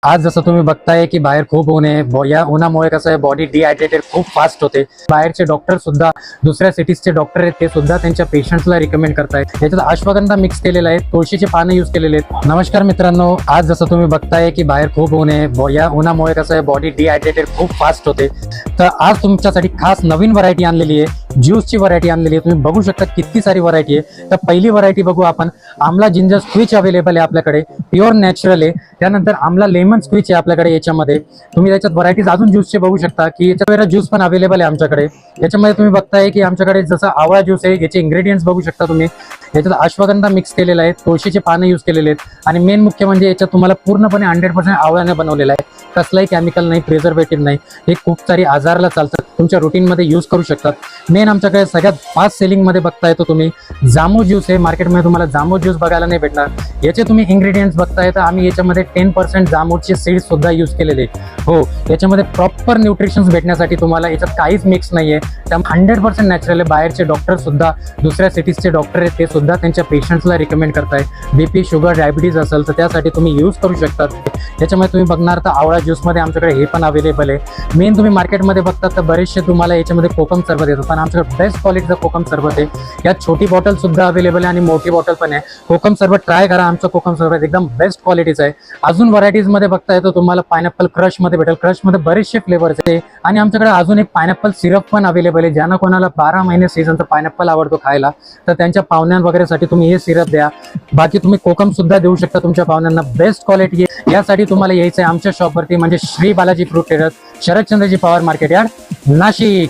आज जसं तुम्ही बघताय की बाहेर खूप ऊन आहे. या उन्हामुळे कसं आहे, बॉडी डिहायड्रेटेड खूप फास्ट होते. बाहेरचे डॉक्टर सुद्धा, दुसऱ्या सिटीजचे डॉक्टर आहेत, ते सुद्धा त्यांच्या पेशंट्सला रिकमेंड करतायत. याच्यात अश्वगंधा मिक्स केलेला आहे, तुळशीचे पानं यूज केलेले आहेत. नमस्कार मित्रांनो, आज जसं तुम्ही बघताय की बाहेर खूप ऊन आहे. या उन्हामुळे कसं आहे, बॉडी डिहायड्रेटेड खूप फास्ट होते. तर आज तुमच्यासाठी खास नवीन व्हरायटी आणलेली आहे, ज्यूसची व्हरायटी आणलेली आहे. तुम्ही बघू शकता किती सारी व्हरायटी आहे. तर पहिली व्हरायटी बघू आपण. आमला जिंजर स्क्विच अवेलेबल आहे आपल्याकडे, प्युअर नॅचरल आहे. त्यानंतर आमला लेमन स्क्विच आहे आपल्याकडे. याच्यामध्ये तुम्ही त्याच्यात व्हरायटीज अजून ज्यूसचे बघू शकता की याच्या वेळेला ज्यूस पण अवेलेबल आहे आमच्याकडे. याच्यामध्ये तुम्ही बघताय की आमच्याकडे जसं आवळा ज्यूस आहे, याचे इंग्रेडियंट्स बघू शकता तुम्ही. याच्यात अश्वगंधा मिक्स केलेला आहे, तुळशीचे पानं यूज केलेले आहेत, आणि मेन मुख्य म्हणजे याच्यात तुम्हाला पूर्णपणे 100% आवळ्याने बनवलेला आहे. कसलाही केमिकल नाही, प्रिझर्वेटिव्ह नाही. हे खूप सारी आजारला चालतात, तुमच्या रुटीनमध्ये यूज करू शकतात. मेन आमच्याकडे सगळ्यात फास्ट सेलिंग मध्ये बघताय तो तुम्ही जामू ज्यूस आहे. मार्केटमध्ये तुम्हाला जामू ज्यूस बघायला नाही भेटणार. याचे तुम्ही इंग्रेडियंट्स बघताय तर आम्ही याच्यामध्ये 10% जामूचे सीड्स सुद्धा यूज केलेले. हो, याच्यामध्ये प्रॉपर न्यूट्रिशन्स भेटण्यासाठी तुम्हाला याच्यात काहीच मिक्स नाहीये. त्या 100% नॅचरल आहे. बाहेरचे डॉक्टर सुद्धा, दुसऱ्या सिटीजचे डॉक्टर आहेत, ते सुद्धा त्यांच्या पेशंट्सला रिकमेंड करताय. बीपी, शुगर, डायबिटीज असेल तर त्यासाठी तुम्ही यूज करू शकतात. याच्यामध्ये तुम्ही बघणार तर आवळा ज्यूसमध्ये आमच्याकडे हे पण अवेलेबल आहे. मेन तुम्ही मार्केटमध्ये बघतात तर बरेचसे तुम्हाला याच्यामध्ये कोकम सरबत येतो, पण आमच्याकडे बेस्ट क्वालिटीचा कोकम सरबत आहे. यात छोटी बॉटल सुद्धा अवेलेबल आहे आणि मोठी बॉटल पण आहे. कोकम सरबत ट्राय करा, आमचं कोकम सरबत एकदम बेस्ट क्वालिटीचं आहे. अजून व्हरायटीज मध्ये बघता येतो तुम्हाला पायनॅपल क्रश मध्ये भेटेल. क्रश मध्ये बरेचसे फ्लेवर्स आहे, आणि आमच्याकडे अजून एक पायनॅपल सिरप पण अवेलेबल आहे. ज्यांना कोणाला 12 महिने सीझनचा पायनॅपल आवडतो खायला, तर त्यांच्या पाहुण्या वगैरेसाठी तुम्ही हे सिरप द्या. बाकी तुम्ही कोकम सुद्धा देऊ शकता तुमच्या पाहुण्यांना. बेस्ट क्वालिटी आहे. यासाठी तुम्हाला यायचं आहे आमच्या शॉपवरती, म्हणजे Shri Balaji fruit traders, Sharadchandraji Pawar market yard, Nashik.